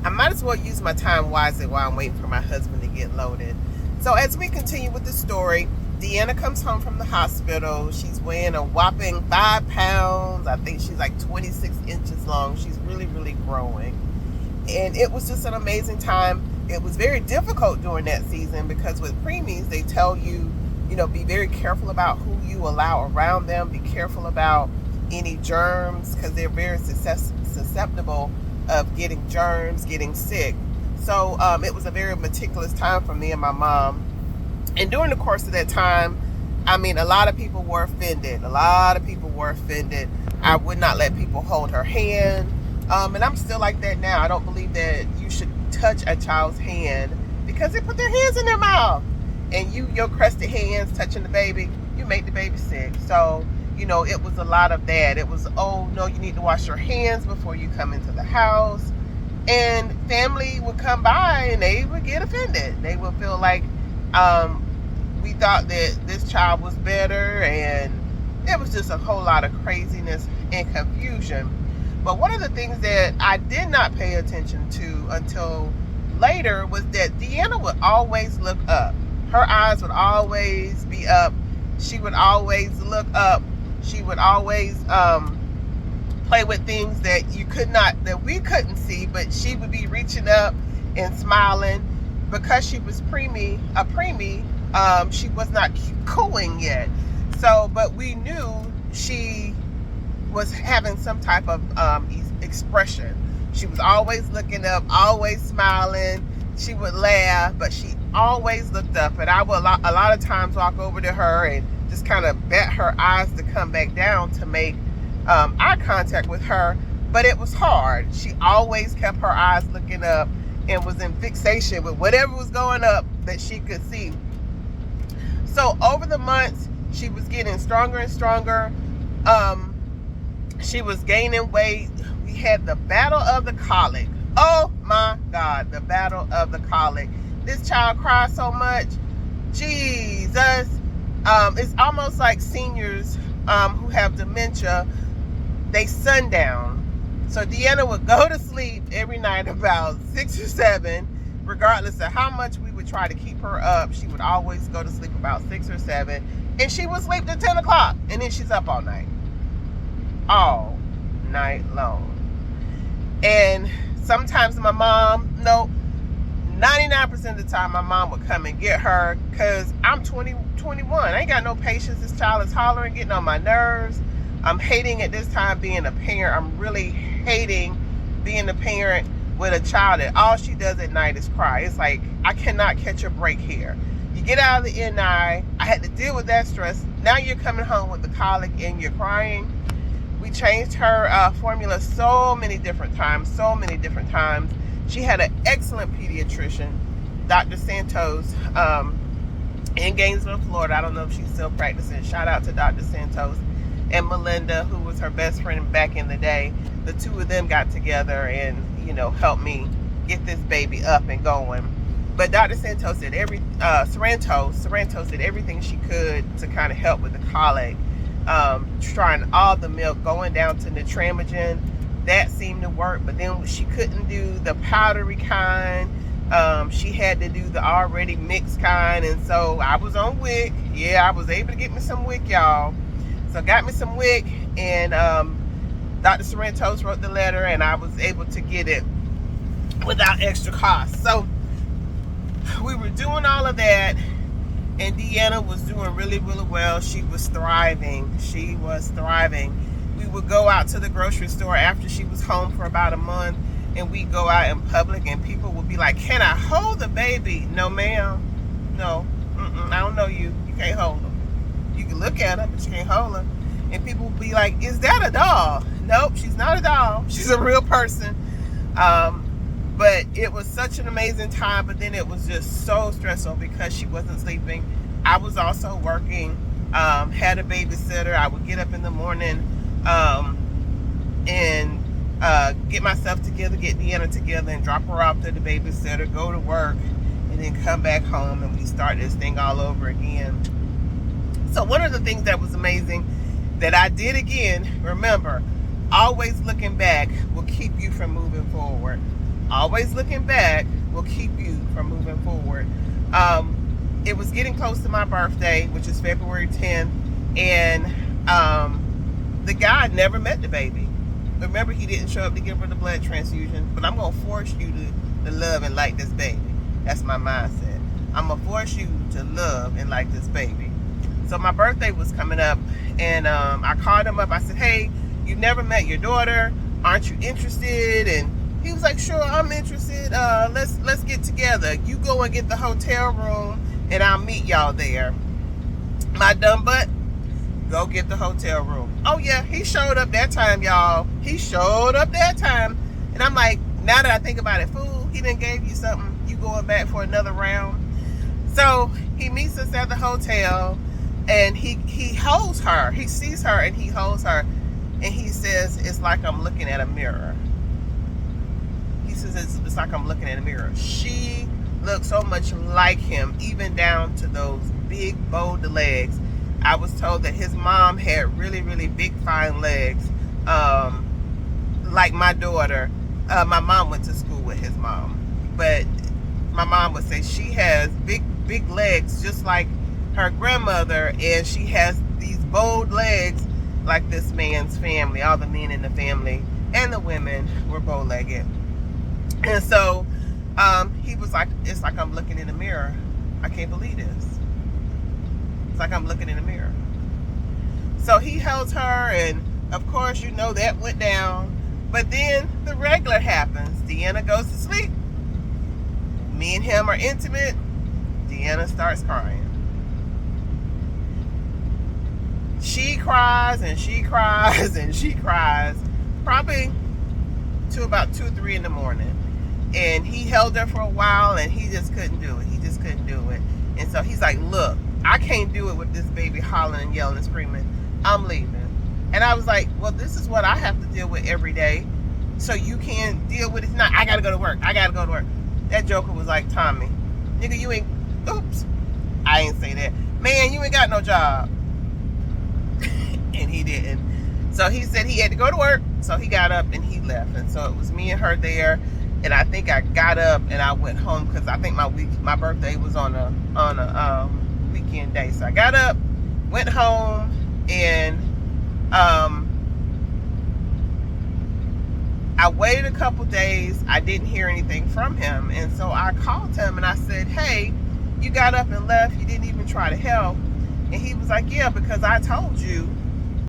I might as well use my time wisely while I'm waiting for my husband to get loaded. So as we continue with the story, Deanna comes home from the hospital. She's weighing a whopping 5 pounds. I think she's like 26 inches long. She's really, really growing. And it was just an amazing time. It was very difficult during that season because with preemies, they tell you, be very careful about who you allow around them. Be careful about any germs because they're very susceptible of getting germs, getting sick. So it was a very meticulous time for me and my mom. And during the course of that time, a lot of people were offended. I would not let people hold her hand. And I'm still like that now. I don't believe that you should touch a child's hand because they put their hands in their mouth. And your crusted hands touching the baby, you make the baby sick. So, it was a lot of that. It was, oh, no, you need to wash your hands before you come into the house. And family would come by and they would get offended. They would feel like we thought that this child was better. And it was just a whole lot of craziness and confusion. But one of the things that I did not pay attention to until later was that Deanna would always look up. Her eyes would always be up. She would always look up. She would always play with things that we couldn't see, but she would be reaching up and smiling. Because she was a preemie, she was not cooing yet. So, but we knew she was having some type of expression. She was always looking up, always smiling. She would laugh, but she always looked up. And I would a lot of times walk over to her and just kind of bet her eyes to come back down to make eye contact with her. But it was hard. She always kept her eyes looking up and was in fixation with whatever was going up that she could see. So over the months, she was getting stronger and stronger. She was gaining weight. We had the battle of the colic. Oh my God, the battle of the colic. This child cried so much. Jesus. It's almost like seniors who have dementia, they sundown. So Deanna would go to sleep every night about 6 or 7, regardless of how much we would try to keep her up. She would always go to sleep about 6 or 7, and she would sleep till 10 o'clock, and then she's up all night long. And sometimes my mom, 99% of the time my mom would come and get her because I'm 21. I ain't got no patience. This child is hollering, getting on my nerves. I'm hating at this time being a parent. I'm really hating being a parent with a child that all she does at night is cry. It's like, I cannot catch a break here. You get out of the NI, I had to deal with that stress. Now you're coming home with the colic and you're crying. We changed her formula so many different times. She had an excellent pediatrician, Dr. Santos, in Gainesville, Florida. I don't know if she's still practicing. Shout out to Dr. Santos and Melinda, who was her best friend back in the day. The two of them got together and, helped me get this baby up and going. But Dr. Santos did Sorrentos did everything she could to kind of help with the colic. Trying all the milk, going down to Nutramigen. That seemed to work, but then she couldn't do the powdery kind. She had to do the already mixed kind, and so I was on WIC. Yeah, I was able to get me some WIC, y'all. So got me some WIC, and Dr. Sorrentos wrote the letter, and I was able to get it without extra cost. So we were doing all of that, and Deanna was doing really, really well. She was thriving. We would go out to the grocery store after she was home for about a month, and we'd go out in public, and people would be like, "Can I hold the baby?" "No, ma'am. No. I don't know you. You can't hold her. You can look at her, but you can't hold her." And people would be like, "Is that a doll?" Nope, she's not a doll. She's a real person. But it was such an amazing time, but then it was just so stressful because she wasn't sleeping. I was also working, had a babysitter. I would get up in the morning and get myself together, get Deanna together, and drop her off to the babysitter, go to work, and then come back home, and we start this thing all over again. So one of the things that was amazing that I did again, remember, always looking back will keep you from moving forward. Always looking back will keep you from moving forward. It was getting close to my birthday, which is February 10th, and the guy never met the baby. Remember, he didn't show up to give her the blood transfusion, but I'm going to force you to love and like this baby. That's my mindset. I'm going to force you to love and like this baby. So my birthday was coming up, and I called him up. I said, hey, you never met your daughter. Aren't you interested? And he was like, sure, I'm interested. Let's get together. You go and get the hotel room, and I'll meet y'all there. My dumb butt, go get the hotel room. Oh, yeah, he showed up that time, y'all. He showed up that time. And I'm like, now that I think about it, fool, he done gave you something. You going back for another round? So he meets us at the hotel, and he holds her. He sees her, and he holds her. And he says, it's like I'm looking at a mirror. He says, it's like I'm looking at a mirror. She looks so much like him, even down to those big, bold legs. I was told that his mom had really, really big, fine legs, like my daughter. My mom went to school with his mom, but my mom would say she has big, big legs, just like her grandmother, and she has these bold legs like this man's family. All the men in the family and the women were bow-legged. And so he was like, it's like I'm looking in a mirror. I can't believe this. It's like I'm looking in a mirror. So he held her, and of course, you know, that went down. But then the regular happens. Deanna goes to sleep. Me and him are intimate. Deanna starts crying. She cries and she cries and she cries, probably to about 2 or 3 in the morning. And he held her for a while, and he just couldn't do it. He just couldn't do it. And so he's like, look, I can't do it with this baby hollering and yelling and screaming. I'm leaving. And I was like, well, this is what I have to deal with every day. So you can deal with it. Not, I got to go to work. I got to go to work. That joker was like, Tommy, nigga, you ain't, oops. I ain't say that. Man, you ain't got no job. And he didn't. So he said he had to go to work. So he got up and he left. And so it was me and her there. And I think I got up and I went home, because I think my birthday was on a weekend day. So I got up, went home, and I waited a couple days. I didn't hear anything from him. And so I called him and I said, hey, you got up and left. You didn't even try to help. And he was like, yeah, because I told you